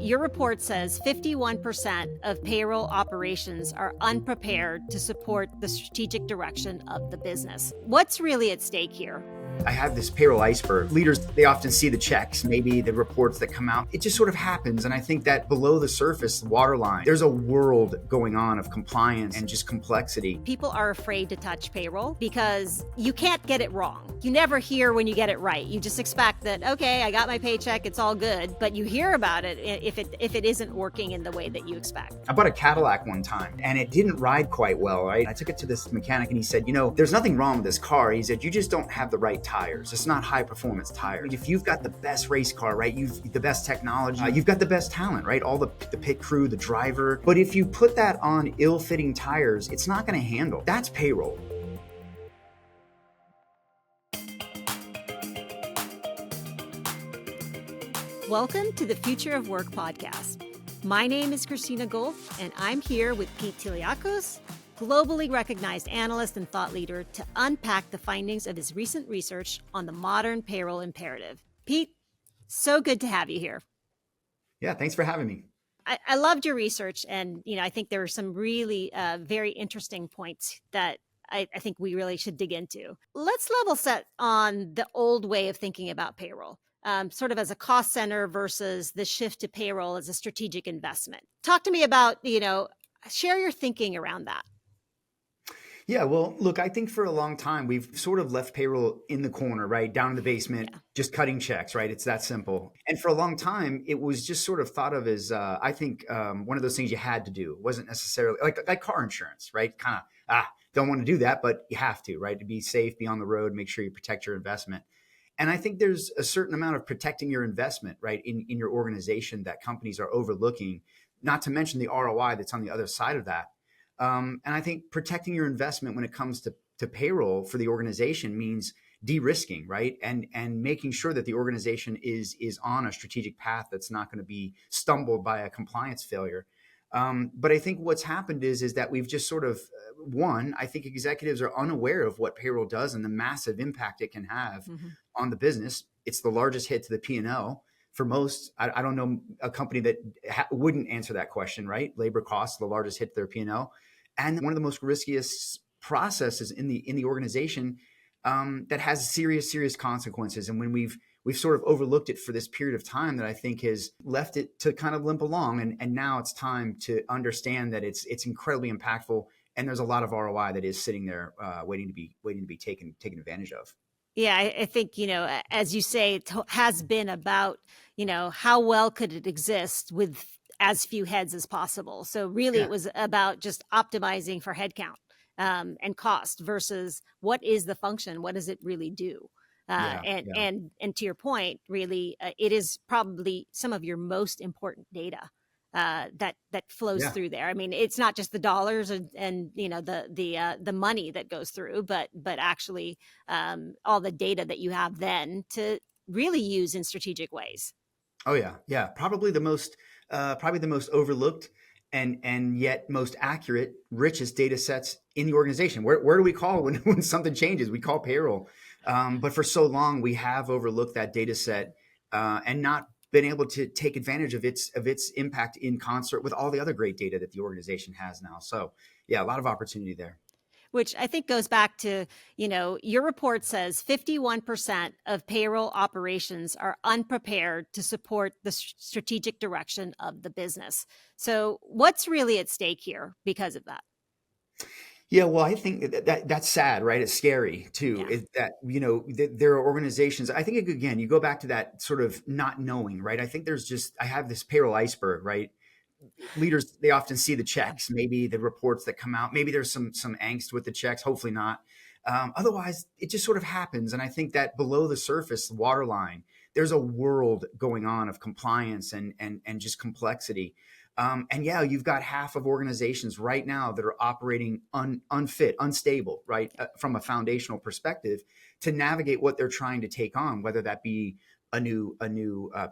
your report says 51% of payroll operations are unprepared to support the strategic direction of the business. What's really at stake here? I have this payroll iceberg. Leaders, they often see the checks, maybe the reports that come out. It just sort of happens. And I think that below the surface, the waterline, there's a world going on of compliance and just complexity. People are afraid to touch payroll because you can't get it wrong. You never hear when you get it right. You just expect that, okay, I got my paycheck, it's all good. But you hear about it if it isn't working in the way that you expect. I bought a Cadillac one time and it didn't ride quite well, right? I took it to this mechanic and he said, there's nothing wrong with this car. He said, you just don't have the right tires. It's not high performance tires. If you've got the best race car, right? You've the best technology, you've got the best talent, right? All the pit crew, the driver. But if you put that on ill-fitting tires, it's not going to handle. That's payroll. Welcome to the Future of Work podcast. My name is Cristina Goldt, and I'm here with Pete Tiliakos, globally recognized analyst and thought leader, to unpack the findings of his recent research on the modern payroll imperative. Pete, so good to have you here. Yeah, thanks for having me. I loved your research, and I think there are some really very interesting points that I think we really should dig into. Let's level set on the old way of thinking about payroll. Sort of as a cost center versus the shift to payroll as a strategic investment. Talk to me about, share your thinking around that. Yeah, well, look, I think for a long time, we've sort of left payroll in the corner, right? Down in the basement, just cutting checks, right? It's that simple. And for a long time, it was just sort of thought of as, I think, one of those things you had to do. It wasn't necessarily like car insurance, right? Kind of, don't want to do that, but you have to, right? To be safe, be on the road, make sure you protect your investment. And I think there's a certain amount of protecting your investment, right, in your organization that companies are overlooking, not to mention the ROI that's on the other side of that. And I think protecting your investment when it comes to payroll for the organization means de-risking, right, and making sure that the organization is on a strategic path that's not going to be stumbled by a compliance failure. But I think what's happened is that we've just sort of, I think executives are unaware of what payroll does and the massive impact it can have on the business. It's the largest hit to the P&L for most. I don't know a company that wouldn't answer that question, right? Labor costs, the largest hit to their P&L. And one of the most riskiest processes in the organization that has serious consequences. And when we've sort of overlooked it for this period of time, that I think has left it to kind of limp along. And now it's time to understand that it's incredibly impactful. And there's a lot of ROI that is sitting there waiting to be taken advantage of. Yeah, I think, as you say, it has been about, how well could it exist with as few heads as possible. So really, It was about just optimizing for headcount and cost versus what is the function? What does it really do? And to your point, really, it is probably some of your most important data that flows through there. I mean, it's not just the dollars and the money that goes through, but actually all the data that you have then to really use in strategic ways. Oh yeah, probably the most overlooked and yet most accurate, richest data sets in the organization. Where do we call when something changes? We call payroll. But for so long, we have overlooked that data set and not been able to take advantage of its impact in concert with all the other great data that the organization has now. So yeah, a lot of opportunity there. Which I think goes back to, your report says 51% of payroll operations are unprepared to support the strategic direction of the business. So what's really at stake here because of that? Yeah, well, I think that's sad, right? It's scary too. Yeah. Is that, there are organizations, I think, again, you go back to that sort of not knowing, right? I think I have this payroll iceberg, right? Leaders, they often see the checks, maybe the reports that come out, maybe there's some angst with the checks, hopefully not. Otherwise, it just sort of happens. And I think that below the surface, the waterline, there's a world going on of compliance and just complexity. And yeah, you've got half of organizations right now that are operating unfit, unstable, right? From a foundational perspective to navigate what they're trying to take on, whether that be a new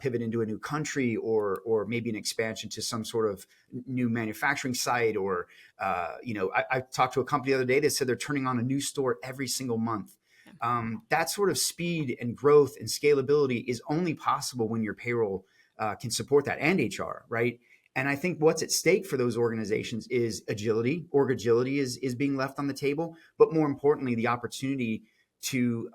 pivot into a new country or maybe an expansion to some sort of new manufacturing site. Or, I talked to a company the other day that said they're turning on a new store every single month. That sort of speed and growth and scalability is only possible when your payroll can support that, and HR, right? And I think what's at stake for those organizations is agility. Org agility is being left on the table, but more importantly, the opportunity to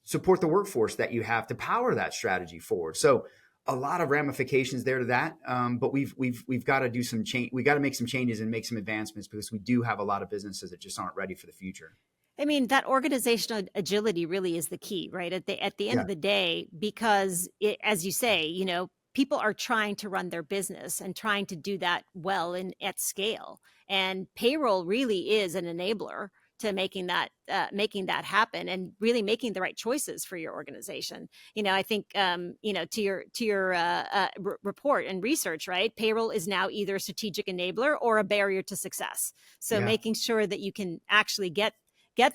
support the workforce that you have to power that strategy forward. So a lot of ramifications there to that, but we've got to do some change. We got to make some changes and make some advancements, because we do have a lot of businesses that just aren't ready for the future. I mean, that organizational agility really is the key, right? At the end Yeah, of the day, because as you say, people are trying to run their business and trying to do that well and at scale. And payroll really is an enabler to making that happen, and really making the right choices for your organization. I think to your report and research, right? Payroll is now either a strategic enabler or a barrier to success. So yeah, making sure that you can actually get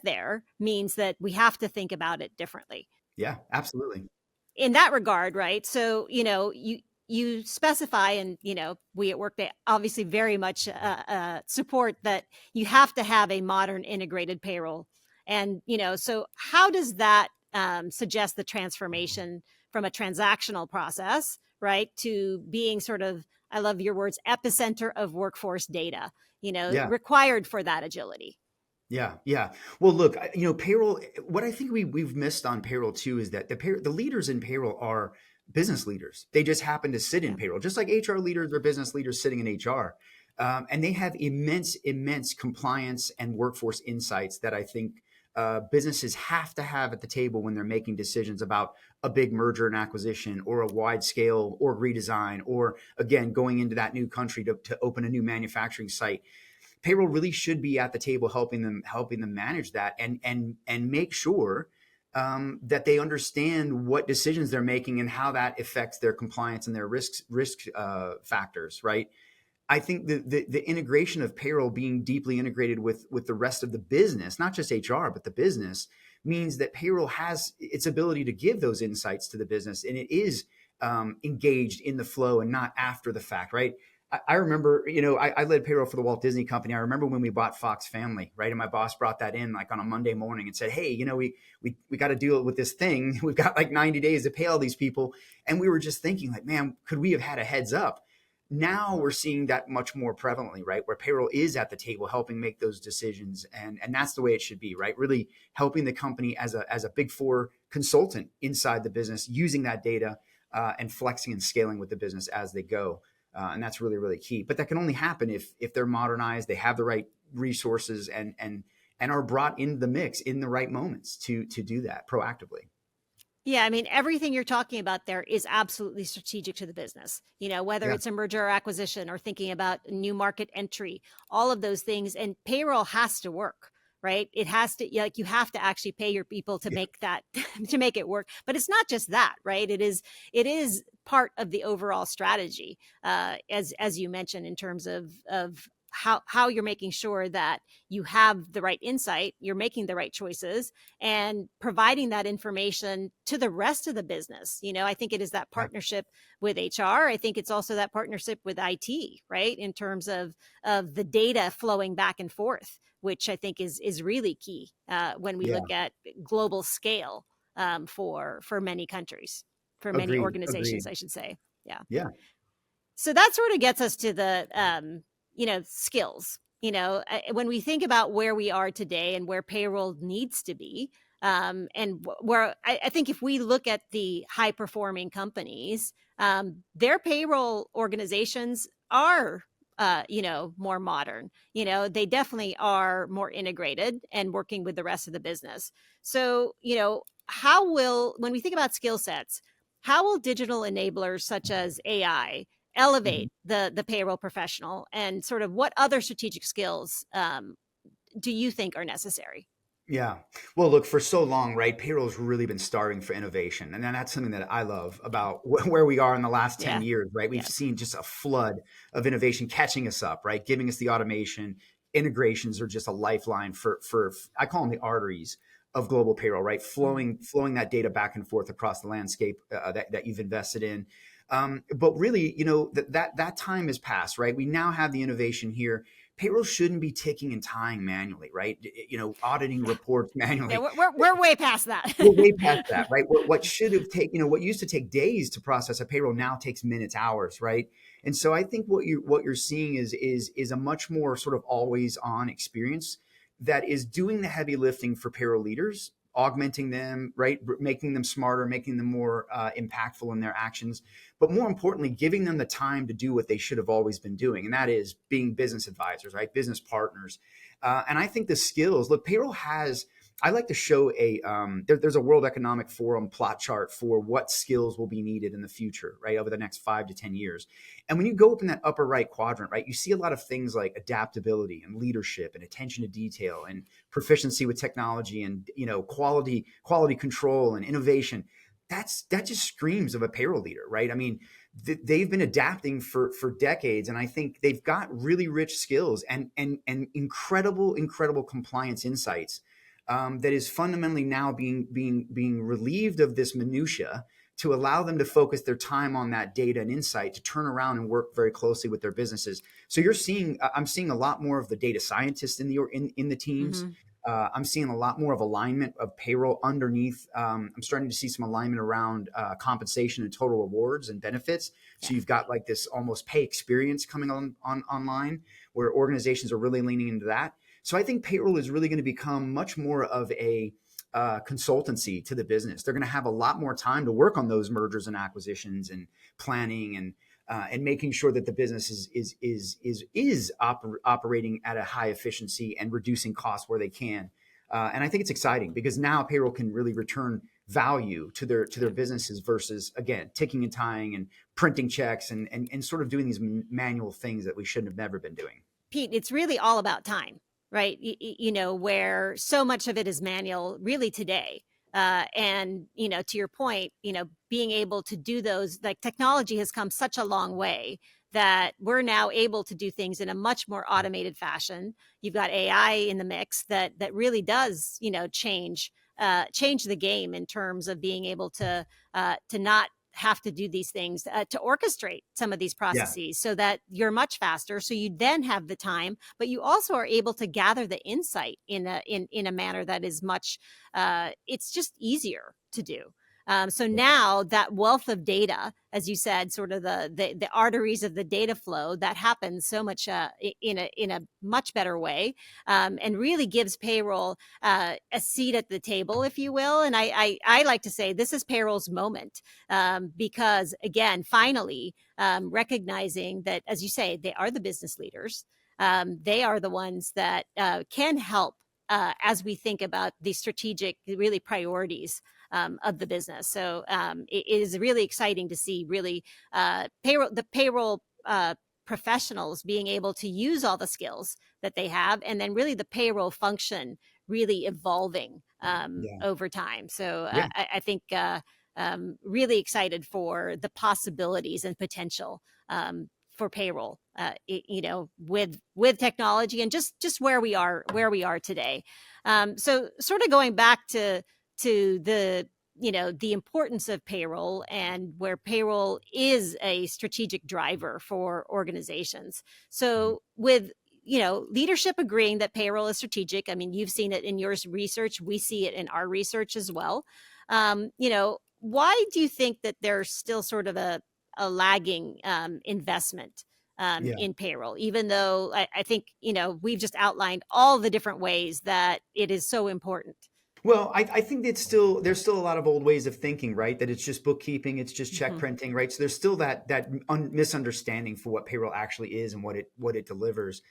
there means that we have to think about it differently yeah, absolutely. in that regard, right? So, you specify, and we at Workday obviously very much support that you have to have a modern integrated payroll. And so how does that suggest the transformation from a transactional process, right, to being sort of, I love your words, epicenter of workforce data, Yeah. required for that agility? Yeah, yeah. Well, look, payroll. What I think we've missed on payroll too is that the leaders in payroll are business leaders. They just happen to sit in Yeah. payroll, just like HR leaders are business leaders sitting in HR, and they have immense compliance and workforce insights that I think businesses have to have at the table when they're making decisions about a big merger and acquisition, or a wide scale org redesign, or again going into that new country to open a new manufacturing site. Payroll really should be at the table helping them manage that, and make sure that they understand what decisions they're making and how that affects their compliance and their risk factors, right? I think the integration of payroll being deeply integrated with the rest of the business, not just HR, but the business, means that payroll has its ability to give those insights to the business, and it is engaged in the flow and not after the fact, right? I remember, I led payroll for the Walt Disney Company. I remember when we bought Fox Family, right? And my boss brought that in like on a Monday morning and said, "Hey, we got to deal with this thing. We've got like 90 days to pay all these people." And we were just thinking like, man, could we have had a heads up? Now we're seeing that much more prevalently, right? Where payroll is at the table helping make those decisions. And that's the way it should be, right? Really helping the company as a big four consultant inside the business, using that data and flexing and scaling with the business as they go. And that's really, really key. But that can only happen if they're modernized, they have the right resources, and are brought into the mix in the right moments to do that proactively. Yeah, I mean, everything you're talking about there is absolutely strategic to the business. Whether Yeah. it's a merger or acquisition or thinking about new market entry, all of those things. And payroll has to work, right? It has to, like, you have to actually pay your people to Yeah. make that, to make it work. But it's not just that, right? It is part of the overall strategy, as you mentioned, in terms of how you're making sure that you have the right insight, you're making the right choices, and providing that information to the rest of the business. I think it is that Yeah. partnership with HR. I think it's also that partnership with IT, right? In terms of the data flowing back and forth, which I think is really key when we Yeah. look at global scale, for many countries, for many Agreed. Agreed. organizations, I should say. Yeah. Yeah. So that sort of gets us to the skills. When we think about where we are today and where payroll needs to be, and where I think if we look at the high performing companies, their payroll organizations are more modern. They definitely are more integrated and working with the rest of the business. So when we think about skill sets, how will digital enablers such as AI Mhm. elevate the payroll professional, and sort of what other strategic skills do you think are necessary? Yeah. Well, look, for so long, right, payroll's really been starving for innovation. And then that's something that I love Yeah. about where we are in the last 10 Yeah. years, right? We've Yeah. seen just a flood of innovation catching us up, right? Giving us the automation. Integrations are just a lifeline for I call them the arteries of global payroll, right? Mhm. Flowing that data back and forth across the landscape that you've invested in. But really, that time has passed, right? We now have the innovation here. payroll shouldn't be ticking and tying manually, right? Auditing reports Yeah, manually. we're way past that. We're way past that, right? What should have taken, what used to take days to process a payroll now takes minutes, hours, right? And so I think what you're seeing is a much more sort of always on experience that is doing the heavy lifting for payroll leaders, augmenting them, right, making them smarter, making them more impactful in their actions, but more importantly, giving them the time to do what they should have always been doing, and that is being business advisors, right, business partners. And I think the skills. Look, payroll has. I like to show there's a World Economic Forum plot chart for what skills will be needed in the future, right, over the next 5 to 10 years. And when you go up in that upper right quadrant, right, you see a lot of things like adaptability and leadership and attention to detail and proficiency with technology and quality control and innovation. That just screams of a payroll leader, right? I mean, they've been adapting for decades, and I think they've got really rich skills and incredible compliance insights that is fundamentally now being relieved of this minutia to allow them to focus their time on that data and insight to turn around and work very closely with their businesses. So I'm seeing a lot more of the data scientists in the teams. Mm-hmm. I'm seeing a lot more of alignment of payroll underneath. I'm starting to see some alignment around compensation and total rewards and benefits. So you've got like this almost pay experience coming on online where organizations are really leaning into that. So I think payroll is really going to become much more of a consultancy to the business. They're going to have a lot more time to work on those mergers and acquisitions and planning and making sure that the business is operating at a high efficiency and reducing costs where they can. And I think it's exciting because now payroll can really return value to their businesses versus, again, ticking and tying and printing checks and sort of doing these manual things that we shouldn't have never been doing. Pete, it's really all about time, right? Where so much of it is manual really today. And, to your point, being able to do those, like technology has come such a long way that we're now able to do things in a much more automated fashion. You've got AI in the mix that really does, change the game in terms of being able to not have to do these things, to orchestrate some of these processes so that you're much faster. So you then have the time, but you also are able to gather the insight in a manner that is much, it's just easier to do. So now that wealth of data, as you said, sort of the arteries of the data flow that happens so much in a much better way, and really gives payroll a seat at the table, if you will. And I like to say this is payroll's moment, because again, finally recognizing that, as you say, they are the business leaders. They are the ones that can help as we think about the strategic, really priorities of the business. So it is really exciting to see really payroll professionals being able to use all the skills that they have, and then really the payroll function really evolving over time. So I think really excited for the possibilities and potential for payroll, with technology and just where we are today. So sort of going back to the the importance of payroll and where payroll is a strategic driver for organizations. So with leadership agreeing that payroll is strategic. I mean, you've seen it in your research. We see it in our research as well. Why do you think that there's still sort of a lagging investment in payroll, even though I think, we've just outlined all the different ways that it is so important? Well, I think there's still a lot of old ways of thinking, right? That it's just bookkeeping, it's just check printing, right? So there's still that misunderstanding for what payroll actually is and what it delivers.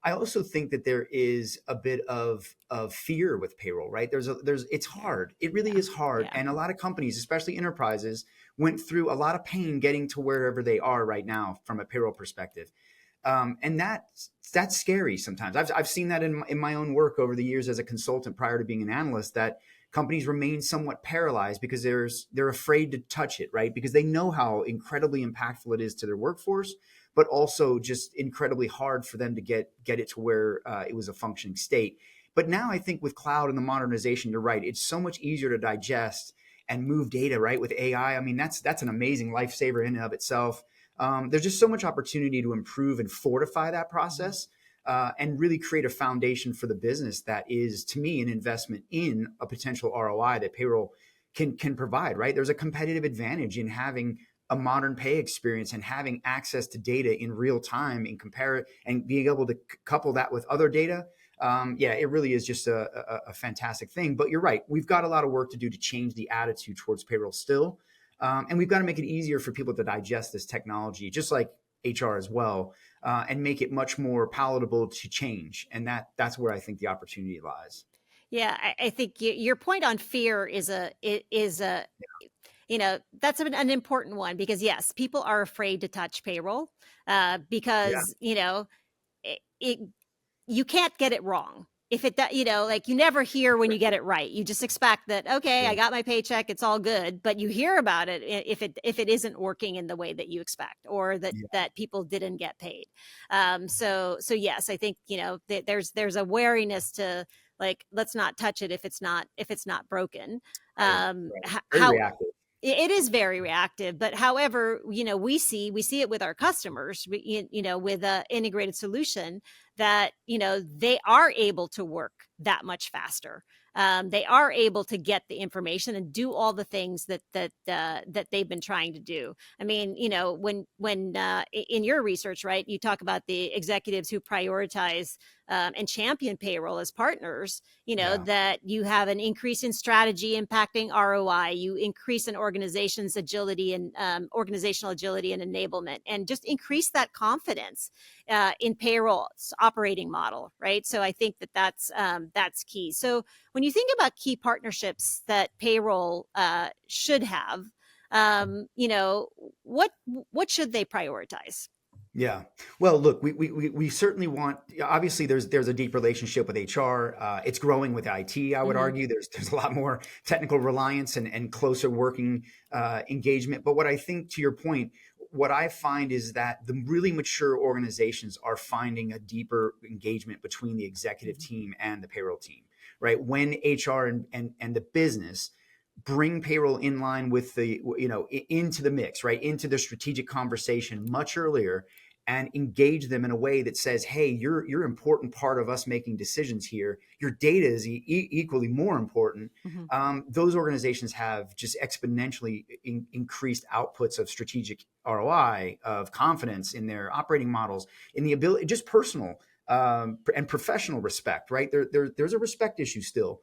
I also think that there is a bit of fear with payroll, right? It's hard. It really is hard, and a lot of companies, especially enterprises, went through a lot of pain getting to wherever they are right now from a payroll perspective. And that's scary sometimes. I've seen that in my own work over the years as a consultant prior to being an analyst, that companies remain somewhat paralyzed because they're afraid to touch it, right? Because they know how incredibly impactful it is to their workforce, but also just incredibly hard for them to get it to where it was a functioning state. But now I think with cloud and the modernization, you're right. It's so much easier to digest and move data, right? With AI, I mean, that's an amazing lifesaver in and of itself. There's just so much opportunity to improve and fortify that process. and really create a foundation for the business that is, to me, an investment in a potential ROI that payroll can provide, right? There's a competitive advantage in having a modern pay experience and having access to data in real time and compare it and being able to couple that with other data. Yeah, it really is just a fantastic thing. But you're right. We've got a lot of work to do to change the attitude towards payroll still. And we've got to make it easier for people to digest this technology, just like HR as well, and make it much more palatable to change. And that's where I think the opportunity lies. Yeah, I think your point on fear is a that's an important one, because yes, people are afraid to touch payroll, Yeah, because it you can't get it wrong. If it, like, you never hear when you get it right. You just expect that, okay, I yeah, got my paycheck, it's all good. But you hear about it if it isn't working in the way that you expect, or yeah, that people didn't get paid. So yes, I think, there's a wariness to, like, let's not touch it if it's not broken. right, Um, right. Very how reactive. it is very reactive, but however, we see it with our customers, with a integrated solution, that they are able to work that much faster. They are able to get the information and do all the things that they've been trying to do. I mean, when in your research, right, you talk about the executives who prioritize and champion payroll as partners, Yeah, that you have an increase in strategy impacting ROI, you increase an organization's agility and organizational agility and enablement, and just increase that confidence in payroll's operating model, right? So I think that's key. So when you think about key partnerships that payroll should have, what should they prioritize? yeah. Well, look, we certainly want. Obviously, there's a deep relationship with HR. It's growing with IT. I would Mm-hmm. argue there's a lot more technical reliance and closer working engagement. But what I think, to your point, what I find is that the really mature organizations are finding a deeper engagement between the executive Mm-hmm. team and the payroll team, right? When HR and the business bring payroll in line with the, into the mix, right, into the strategic conversation much earlier, and engage them in a way that says, hey, you're an important part of us making decisions here. Your data is equally more important. Mm-hmm. Those organizations have just exponentially increased outputs of strategic ROI, of confidence in their operating models, in the ability, just personal and professional respect, right? There's a respect issue still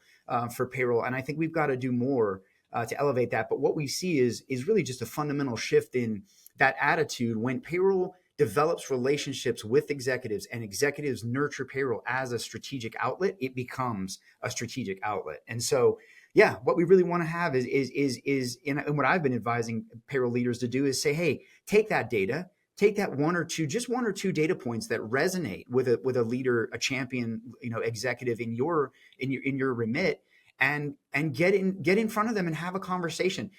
for payroll, and I think we've got to do more to elevate that. But what we see is really just a fundamental shift in that attitude when payroll develops relationships with executives and executives nurture payroll as a strategic outlet. It becomes a strategic outlet, and so yeah, what we really want to have is and what I've been advising payroll leaders to do is say, hey, take that data, take that just one or two data points that resonate with a leader, a champion, executive in your remit, and get in front of them and have a conversation.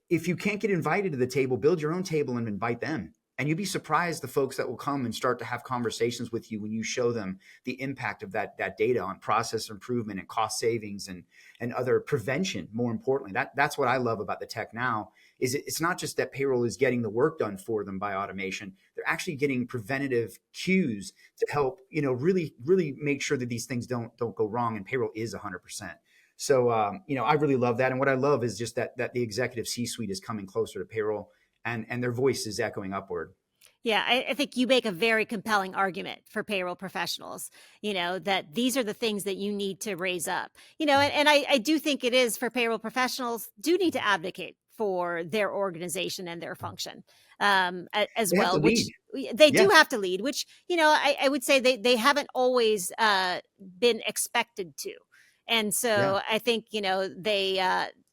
If you can't get invited to the table, build your own table and invite them. And you'd be surprised the folks that will come and start to have conversations with you when you show them the impact of that data on process improvement and cost savings and other prevention. More importantly, that's what I love about the tech now. Is it's not just that payroll is getting the work done for them by automation; they're actually getting preventative cues to help really really make sure that these things don't go wrong. And payroll is 100%. So I really love that. And what I love is just that the executive C-suite is coming closer to payroll, and their voice is echoing upward. Yeah, I think you make a very compelling argument for payroll professionals, that these are the things that you need to raise up, and I do think it is, for payroll professionals do need to advocate for their organization and their function, as They have to well, lead. which they Yeah, do have to lead, which, I would say they haven't always been expected to. And yeah, so I think,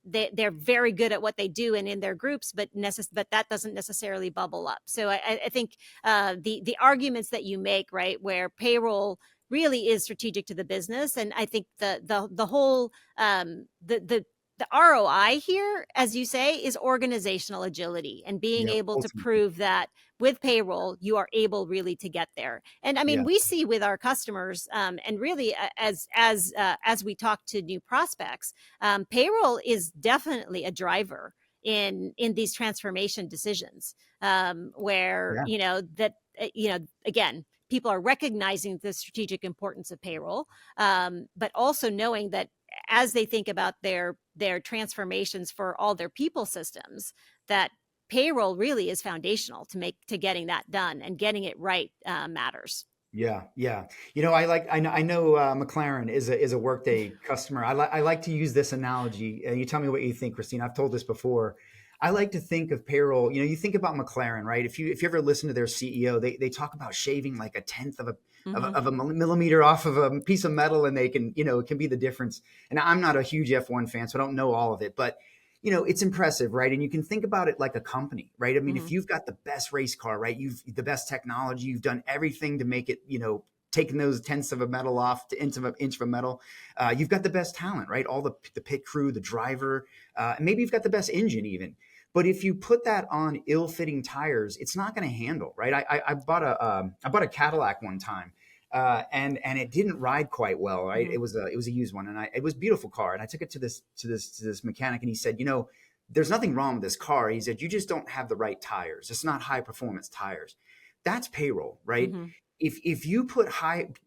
they're very good at what they do and in their groups, but that doesn't necessarily bubble up. So I think the arguments that you make, right, where payroll really is strategic to the business, and I think the whole the ROI here, as you say, is organizational agility and being yeah, able to ultimately, prove that with payroll you are able really to get there. And I mean, yeah, we see with our customers, and really, as we talk to new prospects, payroll is definitely a driver in these transformation decisions, where yeah, again, people are recognizing the strategic importance of payroll, but also knowing that as they think about their transformations for all their people systems, that payroll really is foundational to getting that done, and getting it right matters. Yeah, yeah. I know McLaren is a Workday customer. I like to use this analogy. You tell me what you think, Christine. I've told this before. I like to think of payroll. You think about McLaren, right? If you ever listen to their CEO, they talk about shaving like a tenth of a millimeter off of a piece of metal, and they can, it can be the difference. And I'm not a huge F1 fan, so I don't know all of it, but it's impressive, right? And you can think about it like a company, right? I mean, if you've got the best race car, right? You've the best technology, you've done everything to make it, taking those tenths of a metal off to inch of a metal. You've got the best talent, right? All the pit crew, the driver, and maybe you've got the best engine even. But if you put that on ill-fitting tires, it's not going to handle, right? I bought a Cadillac one time. And it didn't ride quite well, right? Mm-hmm. It was a used one, and it was a beautiful car. And I took it to this mechanic, and he said, there's nothing wrong with this car. He said, you just don't have the right tires. It's not high performance tires. That's payroll, right? Mm-hmm. If you put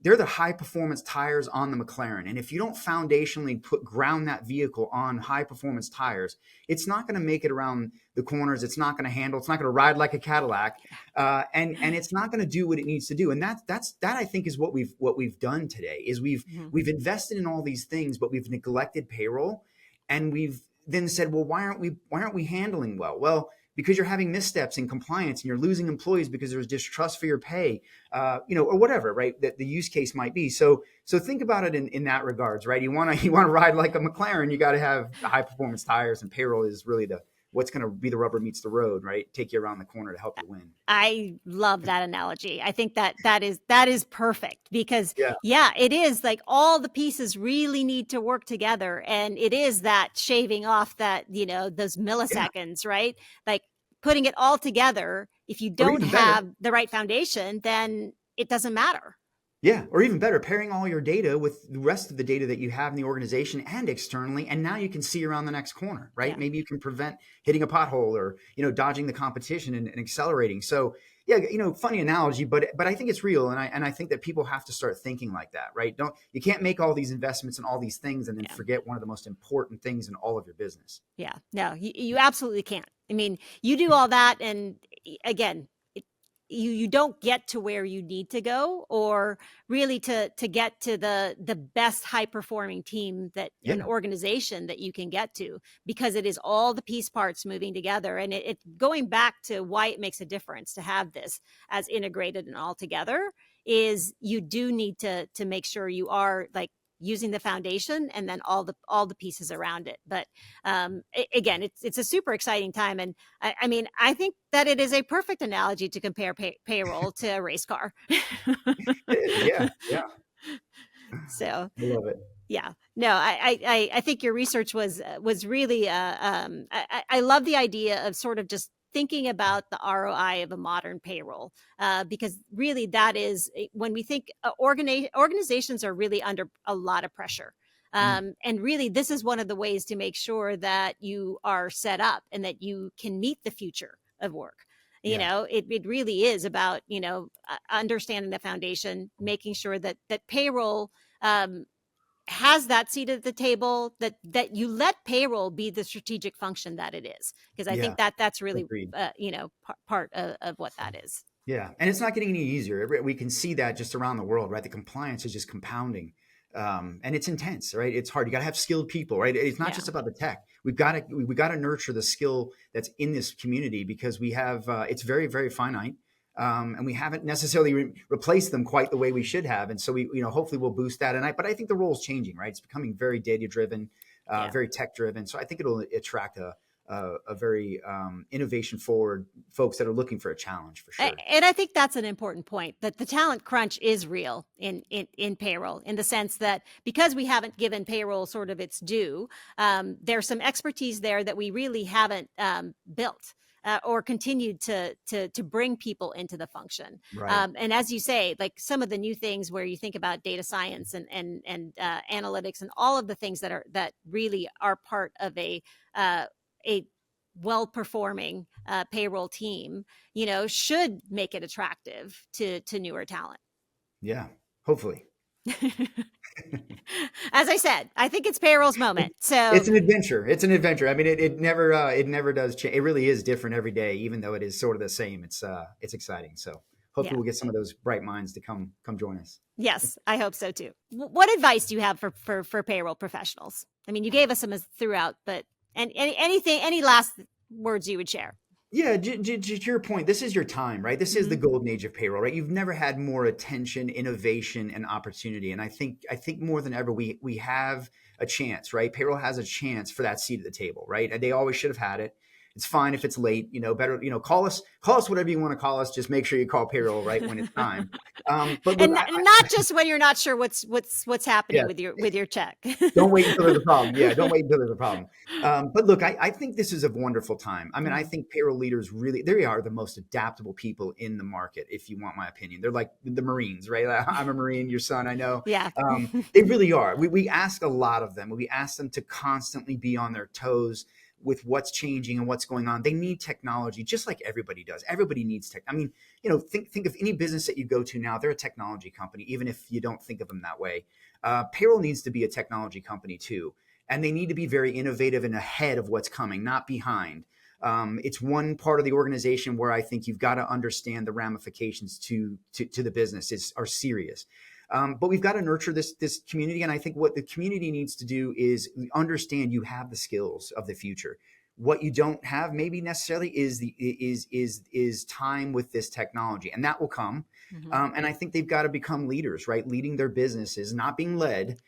they're the high performance tires on the McLaren, and if you don't foundationally ground that vehicle on high performance tires, it's not going to make it around the corners. It's not going to handle. It's not going to ride like a Cadillac, and it's not going to do what it needs to do. And that I think is what we've done today. Is we've invested in all these things, but we've neglected payroll, and we've then said, well, why aren't we handling well? Well, because you're having missteps in compliance and you're losing employees because there's distrust for your pay, or whatever, right? That the use case might be. So think about it in that regards, right? You want to ride like a McLaren, you got to have high performance tires, and payroll is really what's going to be the rubber meets the road, right? Take you around the corner to help you win. I love that analogy. I think that is perfect, because it is like all the pieces really need to work together, and it is that shaving off that, those milliseconds, right? Like putting it all together. If you don't have the right foundation, then it doesn't matter. Yeah, or even better, pairing all your data with the rest of the data that you have in the organization and externally, and now you can see around the next corner, right? Yeah. Maybe you can prevent hitting a pothole, or dodging the competition and accelerating. So funny analogy, but I think it's real, and I think that people have to start thinking like that, right? You can't make all these investments in all these things and then forget one of the most important things in all of your business. Yeah, no, you absolutely can't. I mean, you do all that, and again, you don't get to where you need to go, or really to get to the best high performing team that an organization that you can get to, because it is all the piece parts moving together. And it going back to why it makes a difference to have this as integrated and all together, is you do need to make sure you are like using the foundation and then all the pieces around it. But again, it's a super exciting time. And I mean, I think that it is a perfect analogy to compare payroll to a race car. Yeah. So I love it. Yeah, no, I think your research was really, I love the idea of sort of just thinking about the ROI of a modern payroll, because really that is when we think organizations are really under a lot of pressure. And really, this is one of the ways to make sure that you are set up and that you can meet the future of work. It really is about, understanding the foundation, making sure that payroll has that seat at the table, that you let payroll be the strategic function that it is. Because I think that's really, part of what that is. Yeah. And it's not getting any easier. We can see that just around the world, right? The compliance is just compounding. And it's intense, right? It's hard. You got to have skilled people, right? It's not just about the tech. We got to nurture the skill that's in this community, because we have, it's very, very finite. And we haven't necessarily replaced them quite the way we should have. And so we, hopefully we'll boost that. But I think the role is changing, right? It's becoming very data driven, very tech driven. So I think it'll attract a very innovation forward folks that are looking for a challenge, for sure. And I think that's an important point, that the talent crunch is real in payroll, in the sense that because we haven't given payroll sort of its due, there's some expertise there that we really haven't built. Or continued to bring people into the function. Right. And as you say, like some of the new things where you think about data science and analytics and all of the things that really are part of a well-performing payroll team, should make it attractive to newer talent. Yeah. Hopefully. As I said, I think it's payroll's moment. It's So an adventure. It's an adventure. I mean, it never does change. It really is different every day, even though it is sort of the same. It's exciting. So hopefully yeah. we'll get some of those bright minds to come join us. Yes, I hope so too. What advice do you have for payroll professionals? I mean, you gave us some throughout, but and any last words you would share? Yeah, to your point, this is your time, right? This is the Mhm. golden age of payroll, right? You've never had more attention, innovation, and opportunity. And I think more than ever, we have a chance, right? Payroll has a chance for that seat at the table, right? And they always should have had it. It's fine if it's late, better, call us whatever you want to call us. Just make sure you call payroll right when it's time. But look, And not just when you're not sure what's happening yeah, with your check. don't wait until there's a problem. Yeah, don't wait until there's a problem. But look, I think this is a wonderful time. I mean, I think payroll leaders really, they are the most adaptable people in the market, if you want my opinion. They're like the Marines, right? I'm a Marine, your son, I know. Yeah. They really are. We ask a lot of them. We ask them to constantly be on their toes with what's changing and what's going on. They need technology just like everybody does. Everybody needs tech. I mean, think of any business that you go to now, they're a technology company, even if you don't think of them that way. Payroll needs to be a technology company too. And they need to be very innovative and ahead of what's coming, not behind. It's one part of the organization where I think you've got to understand the ramifications to the business are serious. But we've got to nurture this community. And I think what the community needs to do is understand you have the skills of the future. What you don't have maybe necessarily is time with this technology, and that will come. And I think they've got to become leaders, right? Leading their businesses, not being led,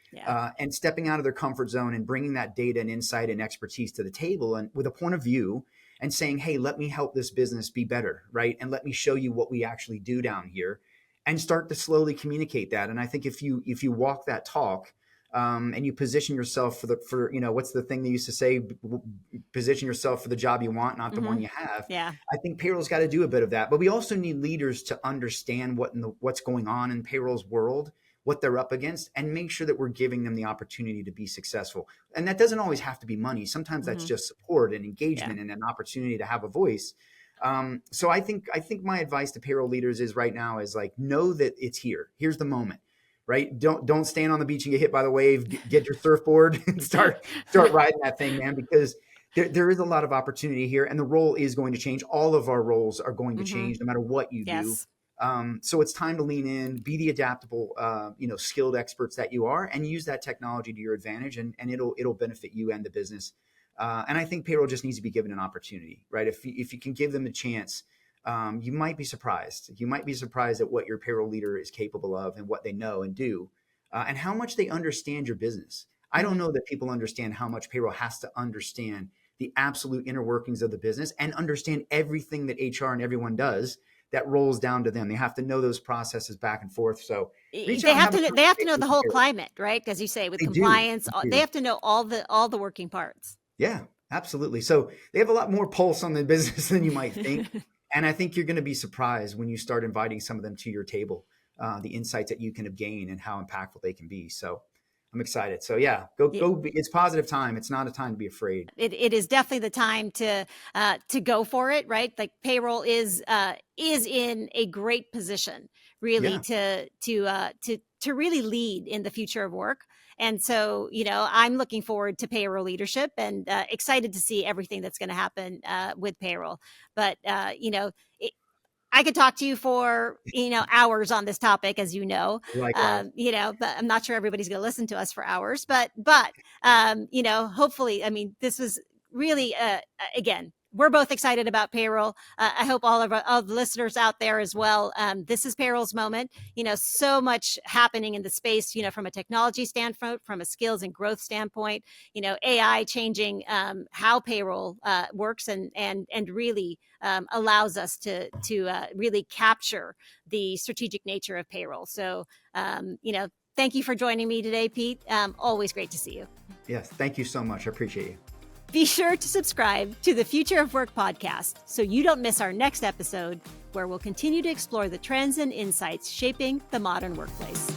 and stepping out of their comfort zone and bringing that data and insight and expertise to the table, and with a point of view, and saying, hey, let me help this business be better, right? And let me show you what we actually do down here, and start to slowly communicate that. And I think if you walk that talk, and you position yourself for what's the thing they used to say, position yourself for the job you want, not the one you have. Yeah. I think payroll's got to do a bit of that, but we also need leaders to understand what's going on in payroll's world, what they're up against, and make sure that we're giving them the opportunity to be successful. And that doesn't always have to be money. Sometimes that's just support and engagement and an opportunity to have a voice. So I think my advice to payroll leaders is right now is like, know that it's here. Here's the moment, right? Don't stand on the beach and get hit by the wave. Get your surfboard and start riding that thing, man, because there is a lot of opportunity here, and the role is going to change. All of our roles are going to change no matter what you do. So it's time to lean in, be the adaptable, skilled experts that you are, and use that technology to your advantage, and it'll benefit you and the business. And I think payroll just needs to be given an opportunity, right? If you can give them a chance, you might be surprised. You might be surprised at what your payroll leader is capable of and what they know and do, and how much they understand your business. I don't know that people understand how much payroll has to understand the absolute inner workings of the business and understand everything that HR and everyone does that rolls down to them. They have to know those processes back and forth. So they have to know the whole climate, right? As you say, with compliance, they have to know all the working parts. Yeah, absolutely. So they have a lot more pulse on the business than you might think. And I think you're going to be surprised when you start inviting some of them to your table, the insights that you can gain and how impactful they can be. So I'm excited. So yeah, go. It's positive time. It's not a time to be afraid. It is definitely the time to go for it, right? Like payroll is in a great position, really, to really lead in the future of work. And so, I'm looking forward to payroll leadership and excited to see everything that's going to happen with payroll. But I could talk to you for, hours on this topic, as Likewise. but I'm not sure everybody's going to listen to us for hours, but hopefully, I mean, this was really, again, we're both excited about payroll. I hope all the listeners out there as well. This is payroll's moment. So much happening in the space, from a technology standpoint, from a skills and growth standpoint, AI changing how payroll works and really allows us to really capture the strategic nature of payroll. So, thank you for joining me today, Pete. Always great to see you. Yes. Thank you so much. I appreciate you. Be sure to subscribe to the Future of Work podcast so you don't miss our next episode, where we'll continue to explore the trends and insights shaping the modern workplace.